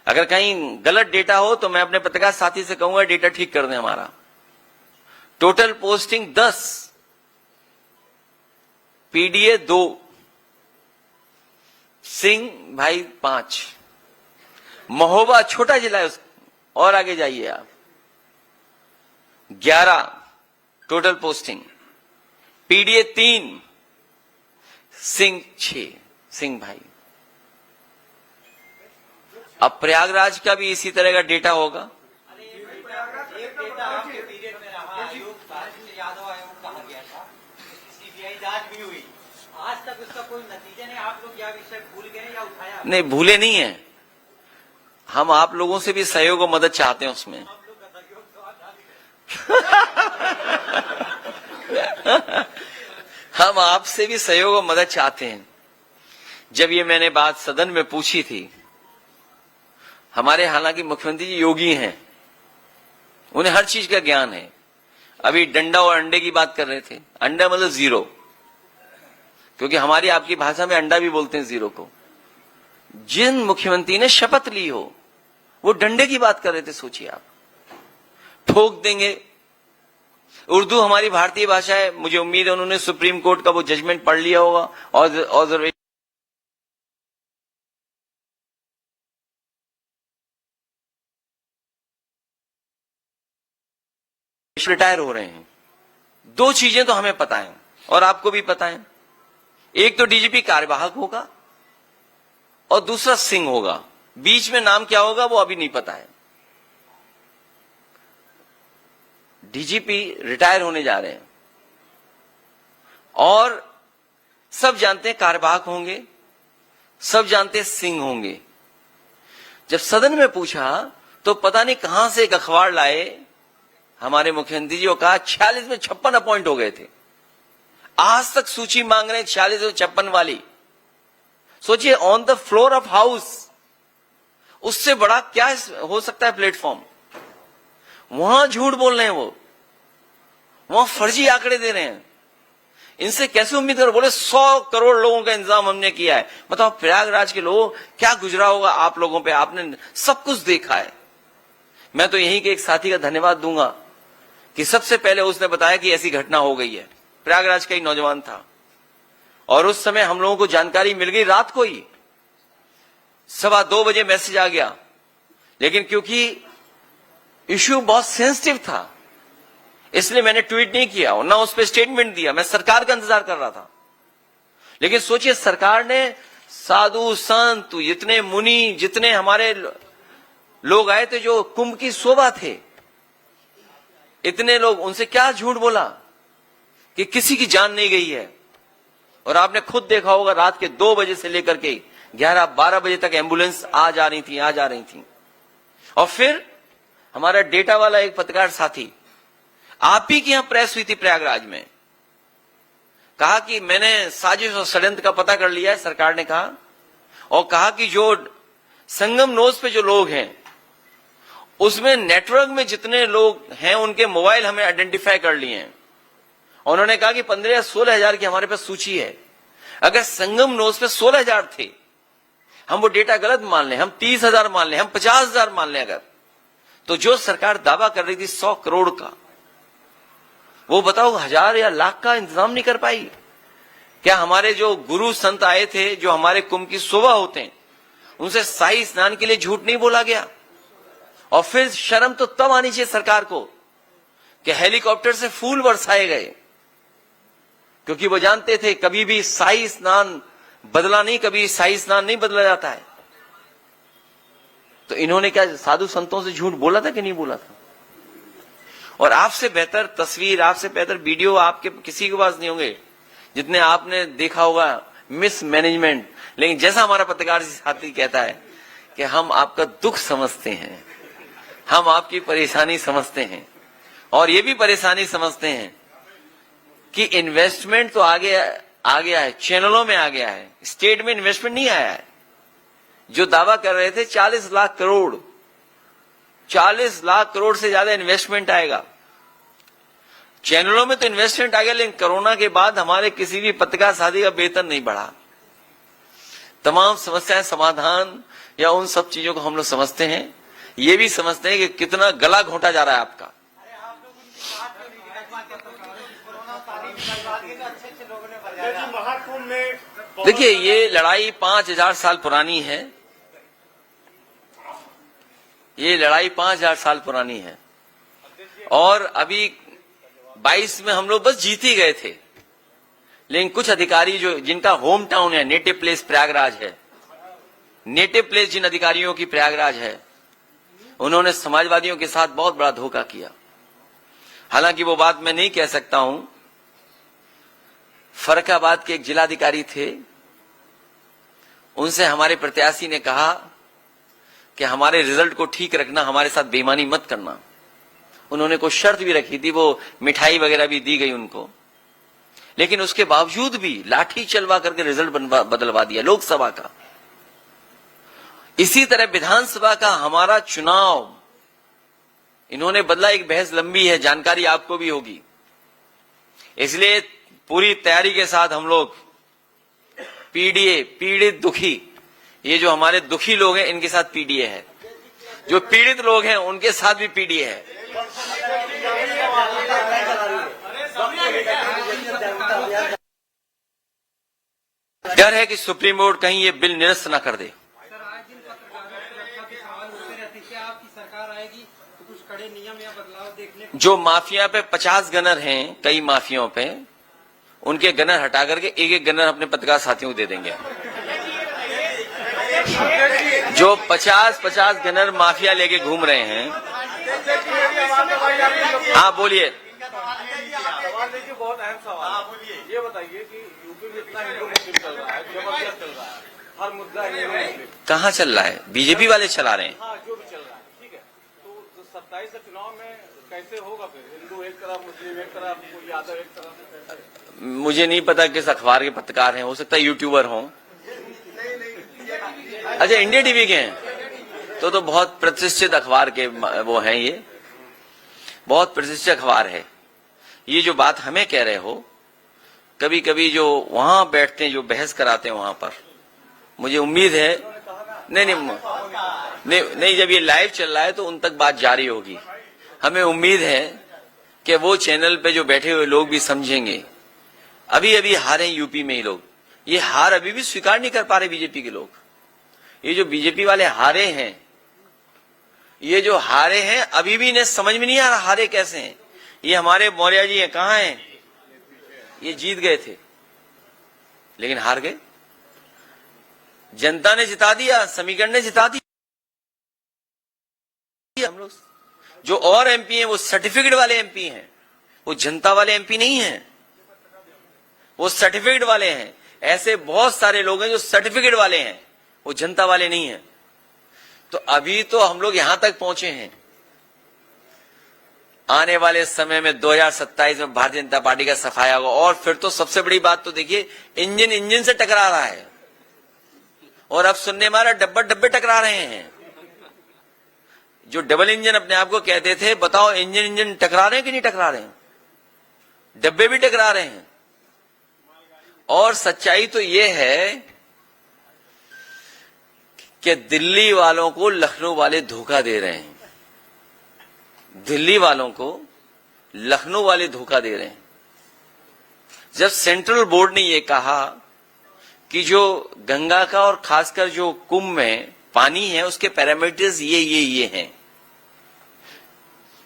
अगर कहीं गलत डेटा हो तो मैं अपने पत्रकार साथी से कहूंगा डेटा ठीक कर दें हमारा। टोटल पोस्टिंग 10, PDA 2, सिंह भाई 5। महोबा छोटा जिला है, और आगे जाइए आप, 11 total posting, PDA 3, Singh 6, Singh भाई। अब प्रयागराज का भी इसी तरह का डेटा होगा। आपके पीरियड में रहा आयोग का, जिसे यादव आयोग कहा गया था, सीबीआई जांच भी हुई, आज तक उसका कोई नतीजा नहीं। आप लोग यह विषय भूल गए या उठाया? नहीं, भूले नहीं है, हम आप लोगों से भी सहयोग और मदद चाहते हैं उसमें। हम आपसे भी सहयोग और मदद चाहते हैं। जब ये मैंने बात सदन में पूछी थी, हमारे हालांकि मुख्यमंत्री जी योगी हैं, उन्हें हर चीज का ज्ञान है। अभी डंडा और अंडे की बात कर रहे थे, अंडा मतलब जीरो, क्योंकि हमारी आपकी भाषा में अंडा भी बोलते हैं जीरो को। जिन मुख्यमंत्री ने शपथ ली हो वो डंडे की बात कर रहे थे, सोचिए आप, ठोक देंगे। उर्दू हमारी भारतीय भाषा है, मुझे उम्मीद है उन्होंने सुप्रीम कोर्ट का वो जजमेंट पढ़ लिया होगा और रिटायर हो रहे हैं। दो चीजें तो हमें पता है और आपको भी पता है, एक तो डीजीपी कार्यवाहक होगा और दूसरा सिंह होगा, बीच में नाम क्या होगा वो अभी नहीं पता है। डीजीपी रिटायर होने जा रहे हैं और सब जानते हैं कार्यवाहक होंगे, सब जानते हैं सिंह होंगे। जब सदन में पूछा तो पता नहीं कहां से एक अखबार लाए हमारे मुख्यमंत्री जी, को कहा 46 में 56 अपॉइंट हो गए थे। आज तक सूची मांग रहे हैं 46 और 56 वाली। सोचिए, on the floor of house, उससे बड़ा क्या हो सकता है प्लेटफॉर्म। वहां झूठ बोल रहे हैं, वो वहां फर्जी आंकड़े दे रहे हैं। इनसे कैसे उम्मीद करो? बोले 100 करोड़ लोगों का इंतजाम हमने किया है। बताओ प्रयागराज के लोगों क्या गुजरा होगा आप लोगों पे, आपने सब कुछ देखा है। मैं तो यहीं के एक साथी का धन्यवाद दूंगा कि सबसे पहले उसने बताया कि ऐसी घटना हो गई है। प्रयागराज का ही नौजवान था और उस समय हम लोगों को जानकारी मिल गई रात को ही, 2:15 बजे मैसेज आ गया। लेकिन क्योंकि इश्यू बहुत सेंसिटिव था इसलिए मैंने ट्वीट नहीं किया और ना उस पर स्टेटमेंट दिया। मैं सरकार का इंतजार कर रहा था। लेकिन सोचिए, सरकार ने साधु संत, जितने मुनि, जितने हमारे लोग आए थे जो कुंभ की शोभा थे, इतने लोग, उनसे क्या झूठ बोला कि किसी की जान नहीं गई है। और आपने खुद देखा होगा रात के 2 बजे से लेकर के 11-12 बजे तक एम्बुलेंस आ जा रही थी। और फिर हमारा डेटा वाला एक पत्रकार साथी, आप ही की यहां प्रेस हुई थी प्रयागराज में, कहा कि मैंने साजिश और षड्यंत्र का पता कर लिया है, सरकार ने कहा, और कहा कि जो संगम नोज पे जो लोग हैं उसमें नेटवर्क में जितने लोग हैं उनके मोबाइल हमने आइडेंटिफाई कर लिए हैं। उन्होंने कहा कि 15 या 16 हजार की हमारे पास सूची है। अगर संगम नोज पे 16 हजार थे, हम वो डेटा गलत मान लें, हम 30,000 मान लें, हम 50,000 मान लें, अगर तो जो सरकार दावा कर रही थी 100 करोड़ का, वो बताओ 1000 या लाख का इंतजाम नहीं कर पाई। क्या हमारे जो गुरु संत आए थे, जो हमारे कुंभ की शोभा होते हैं, उनसे शाही स्नान के लिए झूठ नहीं बोला गया? और फिर शर्म तो तब आनी चाहिए सरकार को कि हेलीकॉप्टर से फूल बरसाए गए, क्योंकि वो जानते थे कभी भी शाही स्नान बदला नहीं, कभी शाही स्नान नहीं बदला जाता है। तो इन्होंने क्या साधु संतों से झूठ बोला था कि नहीं बोला था? और आपसे बेहतर तस्वीर, आपसे बेहतर वीडियो आपके किसी के पास नहीं होंगे जितने आपने देखा होगा मिस मैनेजमेंट। लेकिन जैसा हमारा पत्रकार साथी कहता है कि हम आपका दुख समझते हैं, हम आपकी परेशानी समझते हैं, और ये भी परेशानी समझते हैं कि इन्वेस्टमेंट तो आ गया है, चैनलों में आ गया है, स्टेट में इन्वेस्टमेंट नहीं आया है। जो दावा कर रहे थे 40 लाख करोड़, 40 लाख करोड़ से ज्यादा इन्वेस्टमेंट आएगा, चैनलों में तो इन्वेस्टमेंट आ गया, लेकिन कोरोना के बाद हमारे किसी भी पत्रकार साथी का वेतन नहीं बढ़ा। तमाम समस्याएं समाधान या उन सब चीजों को हम लोग समझते हैं, ये भी समझते हैं कि कितना गला घोंटा जा रहा है आपका। महाकुंभ में देखिए, ये लड़ाई 5000 साल पुरानी है, ये लड़ाई 5000 साल पुरानी है, और अभी 22 में हम लोग बस जीत ही गए थे। लेकिन कुछ अधिकारी जो जिनका होम टाउन है, नेटिव प्लेस प्रयागराज है, नेटिव प्लेस जिन अधिकारियों की प्रयागराज है, उन्होंने समाजवादियों के साथ बहुत बड़ा धोखा किया। हालांकि वो बात मैं नहीं कह सकता हूं। फर्रुखाबाद के एक जिलाधिकारी थे, उनसे हमारे प्रत्याशी ने कहा कि हमारे रिजल्ट को ठीक रखना, हमारे साथ बेईमानी मत करना। उन्होंने कोई शर्त भी रखी थी, वो मिठाई वगैरह भी दी गई उनको, लेकिन उसके बावजूद भी लाठी चलवा करके रिजल्ट बदलवा दिया लोकसभा का। इसी तरह विधानसभा का हमारा चुनाव इन्होंने बदला। एक बहस लंबी है, जानकारी आपको भी होगी, इसलिए पूरी तैयारी के साथ हम लोग पीडीए, पीड़ित दुखी, ये जो हमारे दुखी लोग हैं इनके साथ पीडीए है, जो पीड़ित लोग हैं उनके साथ भी पीडीए है। डर है कि सुप्रीम कोर्ट कहीं ये बिल निरस्त न कर दे। जो माफिया पे 50 गनर हैं, कई माफियाओं पे, उनके गनर हटा करके एक एक गनर अपने पत्रकार साथियों को दे देंगे। जो 50 गनर माफिया लेके घूम रहे हैं। हाँ बोलिए। बहुत अहम सवाल, ये बताइए कि यूपी में इतना हिंदू मुस्लिम चल रहा है, जबरदस्त चल रहा है, हर मुद्दा हिंदू मुस्लिम। कहाँ चल रहा है? बीजेपी वाले चला रहे हैं। हाँ, जो भी चल रहा है, ठीक है। तो 27 से चुनाव में कैसे होगा फिर? हिंदू एक तरफ, मुस्लिम एक तरफ, कोई यादव एक तरफ। मुझे नहीं पता किस अखबार के पत्रकार हैं, हो सकता है यूट्यूबर हों। अच्छा, इंडिया टीवी के हैं तो बहुत प्रतिष्ठित अखबार के वो हैं, ये बहुत प्रतिष्ठित अखबार है। ये जो बात हमें कह रहे हो, कभी कभी जो वहां बैठते हैं, जो बहस कराते हैं वहां पर, मुझे उम्मीद है नहीं, जब ये लाइव चल रहा है तो उन तक बात जारी होगी। हमें उम्मीद है कि वो चैनल पे जो बैठे हुए लोग भी समझेंगे। अभी हारे यूपी में ही लोग, ये हार अभी भी स्वीकार नहीं कर पा रहे बीजेपी के लोग। ये जो बीजेपी वाले हारे हैं, ये जो हारे हैं, अभी भी इन्हें समझ में नहीं आ रहा हारे कैसे हैं। ये हमारे मौर्य जी हैं, कहाँ हैं? ये जीत गए थे लेकिन हार गए। जनता ने जिता दिया, समीकरण ने जिता दिया। हम लोग जो और एमपी हैं वो सर्टिफिकेट वाले एमपी हैं, वो जनता वाले एमपी नहीं हैं, वो सर्टिफिकेट वाले हैं। ऐसे बहुत सारे लोग हैं जो सर्टिफिकेट वाले हैं, वो जनता वाले नहीं हैं। तो अभी तो हम लोग यहां तक पहुंचे हैं। आने वाले समय में 2027 में भारतीय जनता पार्टी का सफाया होगा। और फिर तो सबसे बड़ी बात तो देखिए, इंजन से टकरा रहा है, और अब सुनने में आ रहा डब्बे टकरा रहे हैं। जो डबल इंजन अपने आप को कहते थे, बताओ इंजन टकरा रहे हैं कि नहीं टकरा रहे हैं? डब्बे भी टकरा रहे हैं। और सच्चाई तो यह है कि दिल्ली वालों को लखनऊ वाले धोखा दे रहे हैं। दिल्ली वालों को लखनऊ वाले धोखा दे रहे हैं। जब सेंट्रल बोर्ड ने यह कहा कि जो गंगा का और खासकर जो कुंभ में पानी है उसके पैरामीटर्स ये हैं,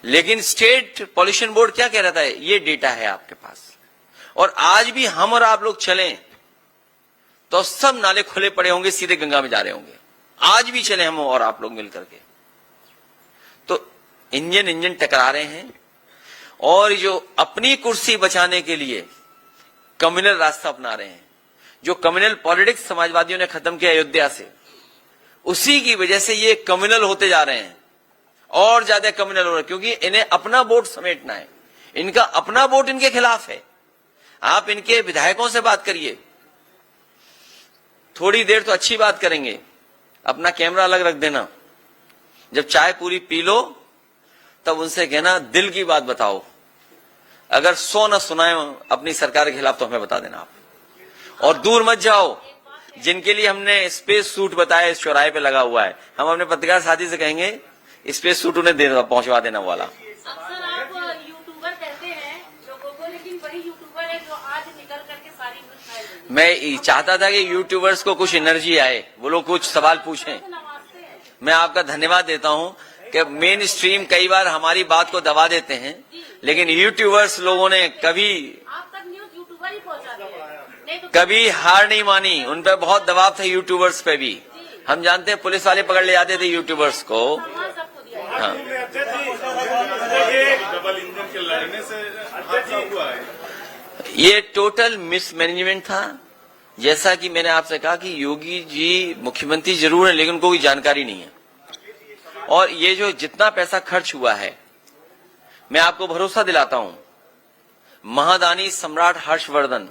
लेकिन स्टेट पॉल्यूशन बोर्ड क्या कह रहा था, ये डेटा है आपके पास। और आज भी हम और आप लोग चलें तो सब नाले खुले पड़े होंगे, सीधे गंगा में जा रहे होंगे। आज भी चले हम और आप लोग मिलकर के, तो इंजन टकरा रहे हैं। और जो अपनी कुर्सी बचाने के लिए कम्युनल रास्ता अपना रहे हैं, जो कम्युनल पॉलिटिक्स समाजवादियों ने खत्म किया अयोध्या से, उसी की वजह से ये कम्युनल होते जा रहे हैं, और ज्यादा कम्युनल हो रहे हैं, क्योंकि इन्हें अपना वोट समेटना है। इनका अपना वोट इनके खिलाफ है। आप इनके विधायकों से बात करिए, थोड़ी देर तो अच्छी बात करेंगे, अपना कैमरा अलग रख देना, जब चाय पूरी पी लो तब उनसे कहना दिल की बात बताओ। अगर 100 न सुनाए अपनी सरकार के खिलाफ तो हमें बता देना आप। और दूर मत जाओ, जिनके लिए हमने स्पेस सूट बताया इस चौराहे पे लगा हुआ है, हम अपने पत्रकार साथी से कहेंगे स्पेस सूट उन्हें पहुंचवा देना वाला। अक्सर आप यूट्यूबर कहते हैं लोगों को, लेकिन वही यूट्यूबर है जो आज निकल करके सारी न्यूज़ फैला रहे हैं। मैं चाहता था कि यूट्यूबर्स को कुछ एनर्जी आए, वो लोग कुछ सवाल पूछें। मैं आपका धन्यवाद देता हूं कि मेन स्ट्रीम कई बार हमारी बात को दबा देते हैं, लेकिन यूट्यूबर्स लोगों ने कभी आप तक न्यूज़ यूट्यूबर ही पहुंचाते हैं, नहीं तो कभी हार नहीं मानी। उन पर बहुत दबाव था यूट्यूबर्स पे भी। हम जानते हैं पुलिस वाले पकड़ ले जाते थे यूट्यूबर्स को। सम्मान सबको दिया है। हाँ। डबल इंजन के लड़ने से हादसा हुआ है। ये टोटल मिसमैनेजमेंट था। जैसा कि मैंने आपसे कहा कि योगी जी मुख्यमंत्री जरूर है, लेकिन उनको कोई जानकारी नहीं है। और ये जो जितना पैसा खर्च हुआ है, मैं आपको भरोसा दिलाता हूं, महादानी सम्राट हर्षवर्धन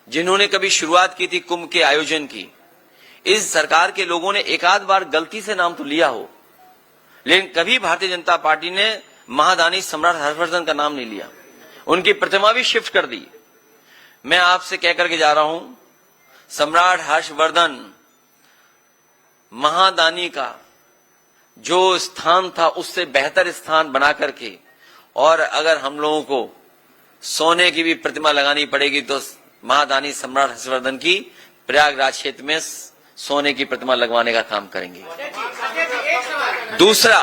जिन्होंने कभी शुरुआत की थी कुंभ के आयोजन की, इस सरकार के लोगों ने एक आध बार गलती से नाम तो लिया हो, लेकिन कभी भारतीय जनता पार्टी ने महादानी सम्राट हर्षवर्धन का नाम नहीं लिया। उनकी प्रतिमा भी शिफ्ट कर दी। मैं आपसे कह करके जा रहा हूं, सम्राट हर्षवर्धन महादानी का जो स्थान था उससे बेहतर स्थान बना करके, और अगर हम लोगों को सोने की भी प्रतिमा लगानी पड़ेगी तो महादानी सम्राट हर्षवर्धन की प्रयागराज क्षेत्र में सोने की प्रतिमा लगवाने का काम करेंगे। दूसरा,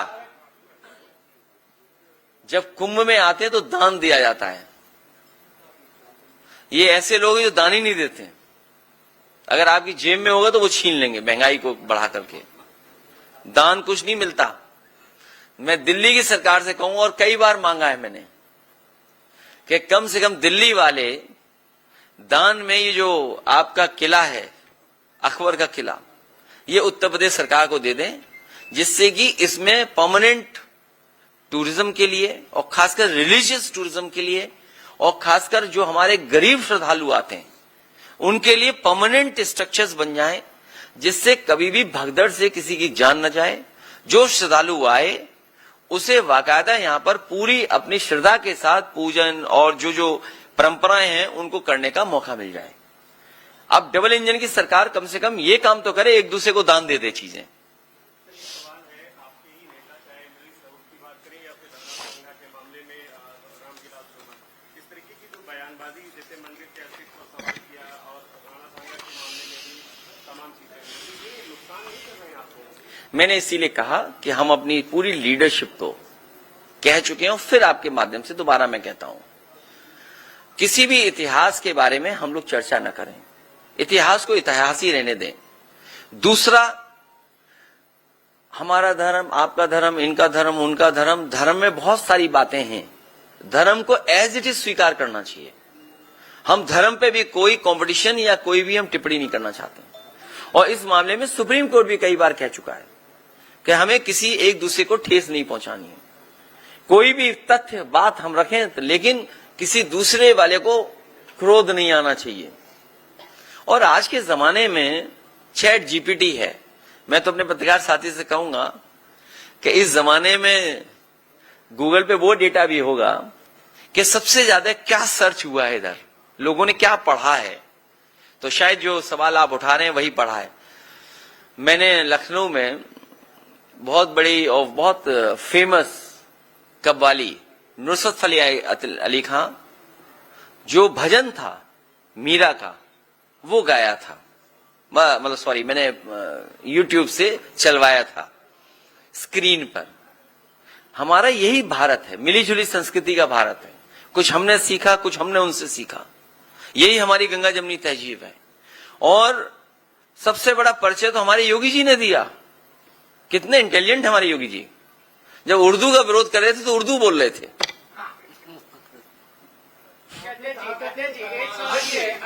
जब कुंभ में आते हैं तो दान दिया जाता है। ये ऐसे लोग हैं जो दान ही नहीं देते। अगर आपकी जेब में होगा तो वो छीन लेंगे महंगाई को बढ़ा करके। दान कुछ नहीं मिलता। मैं दिल्ली की सरकार से कहूंगा, और कई बार मांगा है मैंने, कि कम से कम दिल्ली वाले दान में ये जो आपका किला है, अकबर का किला, ये उत्तर प्रदेश सरकार को दे दें, जिससे कि इसमें परमानेंट टूरिज्म के लिए और खासकर रिलीजियस टूरिज्म के लिए और खासकर जो हमारे गरीब श्रद्धालु आते हैं उनके लिए परमानेंट स्ट्रक्चर्स बन जाएं, जिससे कभी भी भगदड़ से किसी की जान न जाए। जो श्रद्धालु आए उसे बाकायदा यहां पर पूरी अपनी श्रद्धा के साथ पूजन और जो परंपराएं हैं उनको करने का मौका मिल जाए। अब डबल इंजन की सरकार कम से कम ये काम तो करे, एक दूसरे को दान दे दे चीजें। सवाल है, आपके ही नेता चाहे अमरीश राउत की बात करें या फिर गंगा के मामले में रामविलास शर्मा, इस तरीके की जो बयानबाजी, जैसे मंदिर के अस्तित्व को सवाल किया और राणा सांगा के मामले में भी तमाम चीजें, ये नुकसान नहीं कर रहे हैं आपको? मैंने इसीलिए कहा कि हम अपनी पूरी लीडरशिप को कह चुके हैं, फिर आपके माध्यम से दोबारा मैं कहता हूं, किसी भी इतिहास के बारे में हम लोग चर्चा न करें। इतिहास को इतिहास ही रहने दें। दूसरा, हमारा धर्म, आपका धर्म, इनका धर्म, उनका धर्म, धर्म में बहुत सारी बातें हैं। धर्म को एज इट इज स्वीकार करना चाहिए। हम धर्म पे भी कोई कंपटीशन या कोई भी हम टिप्पणी नहीं करना चाहते। और इस मामले में सुप्रीम कोर्ट भी कई बार कह चुका है कि हमें किसी एक दूसरे को ठेस नहीं पहुंचानी है। कोई भी तथ्य बात हम रखें, लेकिन किसी दूसरे वाले को क्रोध नहीं आना चाहिए। और आज के जमाने में चैट जीपीटी है। मैं तो अपने पत्रकार साथी से कहूंगा कि इस जमाने में गूगल पे वो डेटा भी होगा कि सबसे ज्यादा क्या सर्च हुआ है, इधर लोगों ने क्या पढ़ा है। तो शायद जो सवाल आप उठा रहे हैं वही पढ़ा है। मैंने लखनऊ में बहुत बड़ी और बहुत फेमस कव्वाली नुसरत फतेह अली खां, जो भजन था मीरा का, वो गाया था। मतलब सॉरी, मैंने YouTube से चलवाया था स्क्रीन पर। हमारा यही भारत है, मिली जुली संस्कृति का भारत है। कुछ हमने सीखा, कुछ हमने उनसे सीखा। यही हमारी गंगा जमनी तहजीब है। और सबसे बड़ा परिचय तो हमारे योगी जी ने दिया। कितने इंटेलिजेंट हमारे योगी जी। जब उर्दू का विरोध कर रहे थे तो उर्दू बोल रहे थे।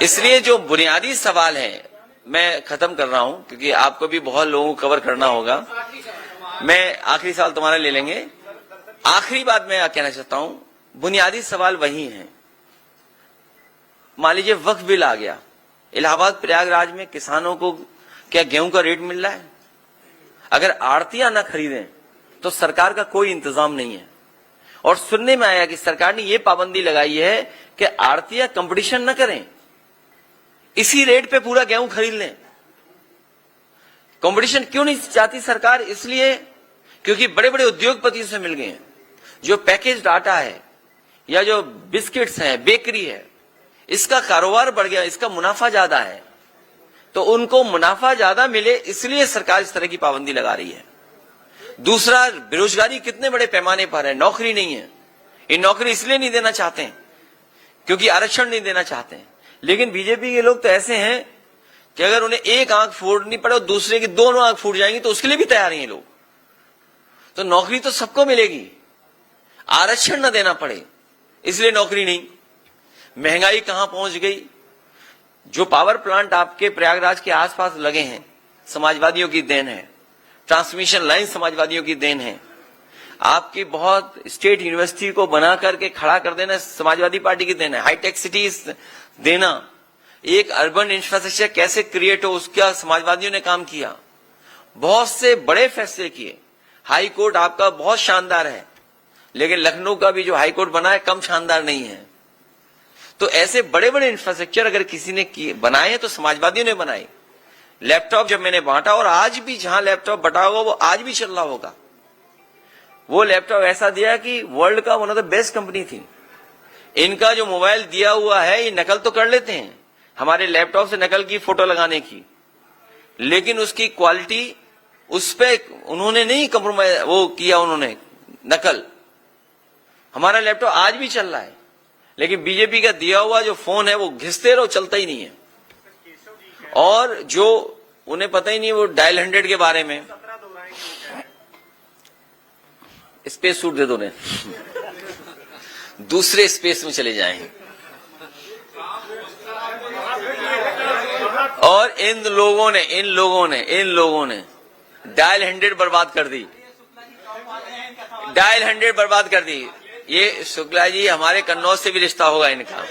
इसलिए जो बुनियादी सवाल है, मैं खत्म कर रहा हूं क्योंकि आपको भी बहुत लोगों को कवर करना होगा। मैं आखिरी सवाल तुम्हारा ले लेंगे। आखिरी बात मैं कहना चाहता हूं, बुनियादी सवाल वही है। मान लीजिए वक्फ बिल आ गया, इलाहाबाद प्रयागराज में किसानों को क्या गेहूं का रेट मिल रहा है? अगर आड़तियां न खरीदें तो सरकार का कोई इंतजाम नहीं है। और सुनने में आया कि सरकार ने यह पाबंदी लगाई है कि आड़तियां कंपटीशन न करें, इसी रेट पे पूरा गेहूं खरीद लें। कंपटीशन क्यों नहीं चाहती सरकार? इसलिए क्योंकि बड़े बड़े उद्योगपतियों से मिल गए हैं। जो पैकेज आटा है या जो बिस्किट्स हैं, बेकरी है, इसका कारोबार बढ़ गया, इसका मुनाफा ज्यादा है, तो उनको मुनाफा ज्यादा मिले इसलिए सरकार इस तरह की पाबंदी लगा रही है। दूसरा, बेरोजगारी कितने बड़े पैमाने पर है, नौकरी नहीं है। ये नौकरी इसलिए नहीं देना चाहते हैं क्योंकि आरक्षण नहीं देना चाहते हैं। लेकिन बीजेपी के लोग तो ऐसे हैं कि अगर उन्हें एक आंख फोड़नी पड़े और दूसरे की दोनों आंख फूट जाएंगी तो उसके लिए भी तैयार हैं लोग। तो नौकरी तो सबको मिलेगी, आरक्षण न देना पड़े इसलिए नौकरी नहीं। महंगाई कहां पहुंच गई? जो पावर प्लांट आपके प्रयागराज के आसपास लगे हैं, समाजवादियों की देन है। ट्रांसमिशन लाइन समाजवादियों की देन है। आपकी बहुत स्टेट यूनिवर्सिटी को बना करके खड़ा कर देना समाजवादी पार्टी की देन है। हाईटेक सिटीज देना, एक अर्बन इंफ्रास्ट्रक्चर कैसे क्रिएट हो उसका समाजवादियों ने काम किया। बहुत से बड़े फैसले किए। हाई कोर्ट आपका बहुत शानदार है, लेकिन लखनऊ का भी जो हाई कोर्ट बना है कम शानदार नहीं है। तो ऐसे बड़े बड़े इंफ्रास्ट्रक्चर अगर किसी ने बनाए तो समाजवादियों ने बनाए। लैपटॉप जब मैंने बांटा, और आज भी जहां लैपटॉप बटा होगा वो आज भी चल रहा होगा। वो लैपटॉप ऐसा दिया कि वर्ल्ड का one of the best company थी। इनका जो मोबाइल दिया हुआ है, ये नकल तो कर लेते हैं, हमारे लैपटॉप से नकल की फोटो लगाने की, लेकिन उसकी क्वालिटी उस पे उन्होंने नहीं कंप्रोमाइज वो किया, उन्होंने नकल। हमारा लैपटॉप आज भी चल रहा है, लेकिन बीजेपी का दिया हुआ जो फोन है वो घिसते रहो, चलता ही नहीं है। और जो उन्हें पता ही नहीं वो डायल 100 के बारे में, स्पेस सूट दे दो उन्हें, दूसरे स्पेस में चले जाएं। और इन लोगों ने डायल 100 बर्बाद कर दी, डायल 100 बर्बाद कर दी। ये शुक्ला जी, हमारे कन्नौज से भी रिश्ता होगा इनका,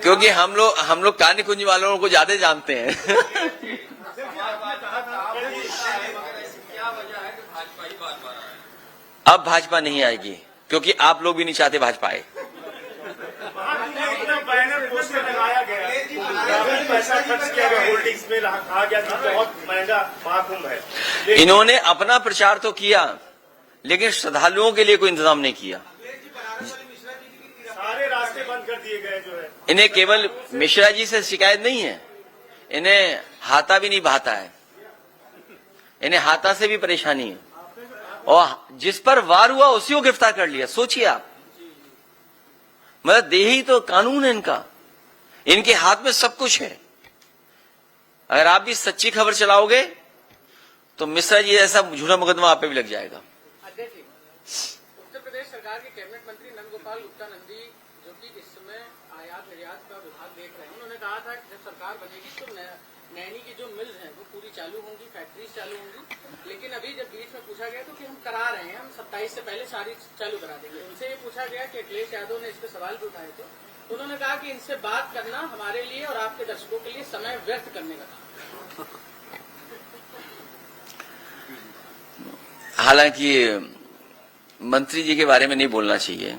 क्योंकि हम लोग कानी कुंज वालों को ज्यादा जानते हैं। अब भाजपा नहीं आएगी क्योंकि आप लोग भी नहीं चाहते भाजपा आए। बैनर पोस्टर लगाया गया, पैसा खर्च किया गया, होल्डिंग्स में कहा गया कि बहुत महंगा महाकुंभ है। इन्होंने अपना प्रचार तो किया, लेकिन श्रद्धालुओं के लिए कोई इंतजाम नहीं किया। सारे रास्ते बंद कर दिए गए जो है। इन्हें केवल मिश्रा जी से शिकायत नहीं है, इन्हें हाथा भी नहीं भाता है, इन्हें हाथा से भी परेशानी है। और जिस पर वार हुआ उसी को गिरफ्तार कर लिया। सोचिए आप, मतलब देही तो कानून है इनका, इनके हाथ में सब कुछ है। अगर आप भी सच्ची खबर चलाओगे तो मिश्रा जी ऐसा झूठा मुकदमा आप पे भी लग जाएगा। उत्तर प्रदेश सरकार के कैबिनेट मंत्री नंदगोपाल गुप्ता नंदी, जो कि इस समय आयात निर्यात का विभाग देख रहे हैं, उन्होंने कहा था कि जब सरकार बनेगी तो नैनी की जो मिल्स हैं वो पूरी चालू होंगी, फैक्ट्रीज चालू होंगी। लेकिन अभी जब बीच में पूछा गया तो कि हम करा रहे हैं, हम 27 से पहले सारी चालू करा देंगे। उनसे ये पूछा गया कि अखिलेश यादव ने इस पर सवाल भी उठाए थे, तो उन्होंने कहा कि इनसे बात करना हमारे लिए और आपके दर्शकों के लिए समय व्यर्थ करने का काम। हालांकि मंत्री जी के बारे में नहीं बोलना चाहिए,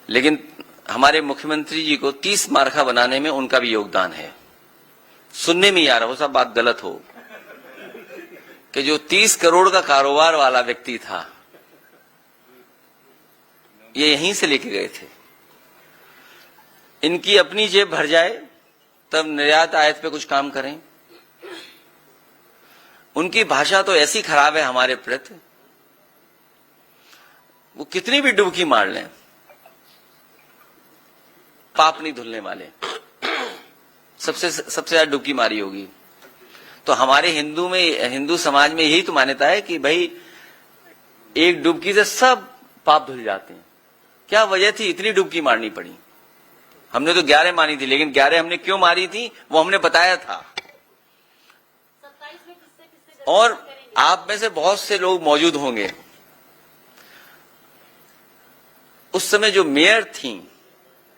लेकिन हमारे मुख्यमंत्री जी को 30 मार्का बनाने में उनका भी योगदान है। सुनने में ही आ रहा हो सब बात गलत हो कि जो 30 करोड़ का कारोबार वाला व्यक्ति था, ये यहीं से लेके गए थे। इनकी अपनी जेब भर जाए तब निर्यात आयात पे कुछ काम करें। उनकी भाषा तो ऐसी खराब है हमारे प्रति, वो कितनी भी डुबकी मार लें पाप नहीं धुलने वाले। सबसे ज्यादा डुबकी मारी होगी। तो हमारे हिंदू समाज में यही तो मान्यता है कि भाई एक डुबकी से सब पाप धुल जाते हैं। क्या वजह थी इतनी डुबकी मारनी पड़ी? हमने तो 11 मानी थी, लेकिन 11 हमने क्यों मारी थी वो हमने बताया था। 27 में किससे और आप में से बहुत से लोग मौजूद होंगे, उस समय जो मेयर थी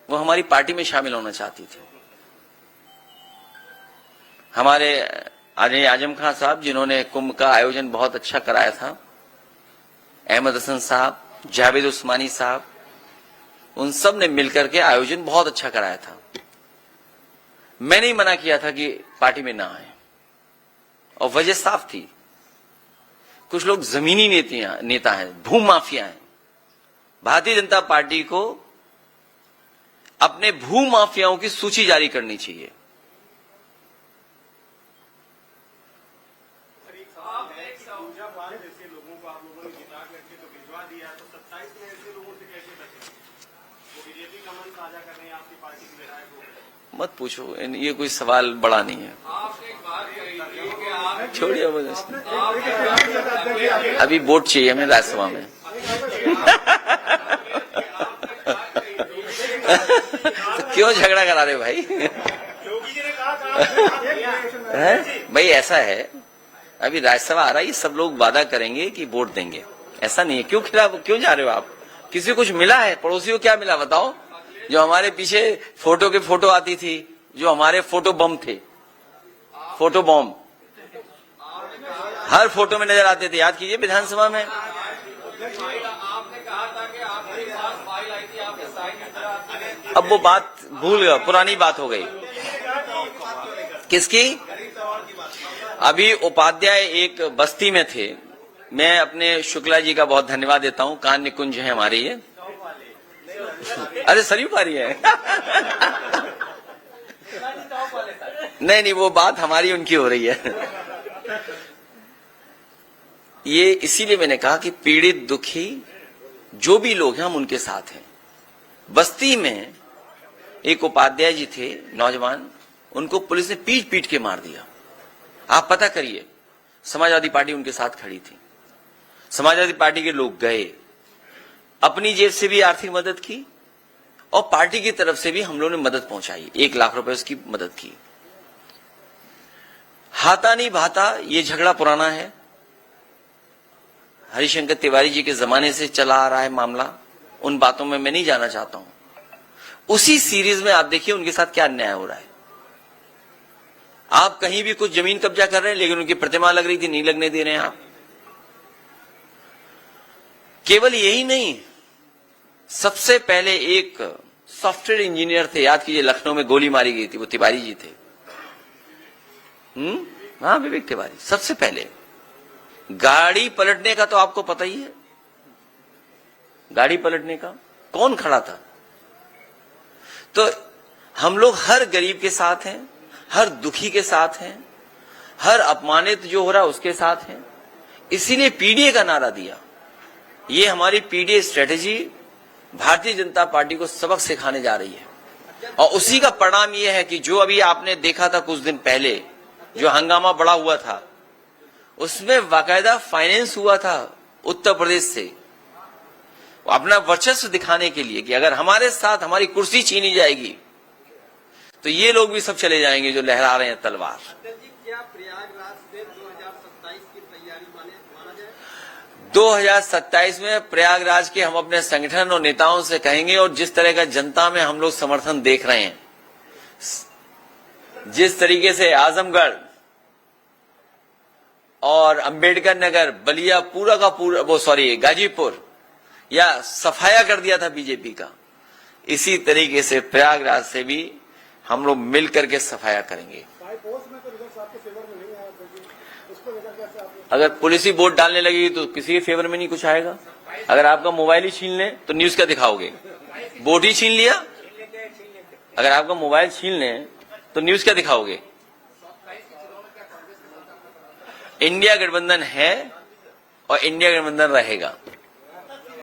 वो हमारी पार्टी में शामिल होना चाहती थी। हमारे अजय आजम खान साहब, जिन्होंने कुंभ का आयोजन बहुत अच्छा कराया था, अहमद हसन साहब, जावेद उस्मानी साहब, उन सब ने मिलकर के आयोजन बहुत अच्छा कराया था। मैंने ही मना किया था कि पार्टी में ना आए, और वजह साफ थी। कुछ लोग जमीनी नेता हैं, भूमाफिया हैं। भारतीय जनता पार्टी को अपने भूमाफियाओं की सूची जारी करनी चाहिए। जैसे लोगों को आप लोगों ने जिता करके तो भिजवा दिया, तो 27 में ऐसे लोगों से कैसे बचे? वो बीजेपी का मन साझा कर रहे हैं आपकी पार्टी के विधायक। मत पूछो, ये कोई सवाल बड़ा नहीं है। छोड़िए मुझे, अभी वोट चाहिए हमें राज्यसभा में। तो क्यों झगड़ा करा रहे भाई? भाई ऐसा है, अभी राज्यसभा आ रहा है, सब लोग वादा करेंगे कि वोट देंगे। ऐसा नहीं है। क्यों जा रहे हो आप? किसी को कुछ मिला है? पड़ोसी को क्या मिला बताओ? जो हमारे पीछे फोटो के फोटो आती थी, जो हमारे फोटो बम थे, फोटो बम हर फोटो में नजर आते थे। याद कीजिए विधानसभा में। अब वो बात भूल गया, पुरानी बात हो गई। किसकी? अभी उपाध्याय एक बस्ती में थे। मैं अपने शुक्ला जी का बहुत धन्यवाद देता हूं। कान निकुंज है हमारे ये। अरे सरयू पारी है। नहीं, वो बात हमारी उनकी हो रही है। ये इसीलिए मैंने कहा कि पीड़ित दुखी जो भी लोग हैं हम उनके साथ हैं। बस्ती में एक उपाध्याय जी थे, नौजवान, उनको पुलिस ने पीट पीट के मार दिया। आप पता करिए, समाजवादी पार्टी उनके साथ खड़ी थी। समाजवादी पार्टी के लोग गए, अपनी जेब से भी आर्थिक मदद की और पार्टी की तरफ से भी हम लोगों ने मदद पहुंचाई। 1 लाख रुपए उसकी मदद की। हाथा नहीं भाता, ये झगड़ा पुराना है। हरिशंकर तिवारी जी के जमाने से चला आ रहा है मामला। उन बातों में मैं नहीं जाना चाहता हूं। उसी सीरीज में आप देखिए उनके साथ क्या अन्याय हो रहा है। आप कहीं भी कुछ जमीन कब्जा कर रहे हैं, लेकिन उनकी प्रतिमा लग रही थी, नहीं लगने दे रहे हैं आप। केवल यही नहीं, सबसे पहले एक सॉफ्टवेयर इंजीनियर थे, याद कीजिए, लखनऊ में गोली मारी गई थी, वो तिवारी जी थे। हाँ, विवेक तिवारी। सबसे पहले गाड़ी पलटने का तो आपको पता ही है। गाड़ी पलटने का कौन खड़ा था? तो हम लोग हर गरीब के साथ हैं, हर दुखी के साथ हैं, हर अपमानित जो हो रहा है उसके साथ हैं। इसीलिए पीडीए का नारा दिया। ये हमारी PDA strategy Bharatiya Janata party को सबक सिखाने जा रही है। और उसी का परिणाम यह है कि जो अभी आपने देखा था कुछ दिन पहले, जो हंगामा बड़ा हुआ था, उसमें बाकायदा फाइनेंस हुआ था उत्तर प्रदेश से, अपना वर्चस्व दिखाने के लिए कि अगर हमारे साथ हमारी कुर्सी छीनी जाएगी तो ये लोग भी सब चले जाएंगे जो लहरा रहे हैं तलवार। जी, क्या प्रयागराज से 2027 की तैयारी माना जाए? 2027 में प्रयागराज के हम अपने संगठन और नेताओं से कहेंगे, और जिस तरह का जनता में हम लोग समर्थन देख रहे हैं, जिस तरीके से आजमगढ़ और अंबेडकर नगर, बलिया, पूरा का पूरा गाजीपुर या सफाया कर दिया था बीजेपी का, इसी तरीके से प्रयागराज से भी हम लोग मिल करके सफाया करेंगे। अगर पुलिस ही वोट डालने लगेगी तो किसी के फेवर में नहीं कुछ आएगा। अगर आपका मोबाइल ही छीन ले तो न्यूज क्या दिखाओगे? वोट ही छीन लिया, अगर आपका मोबाइल छीन ले तो न्यूज क्या दिखाओगे? इंडिया गठबंधन है और इंडिया गठबंधन रहेगा।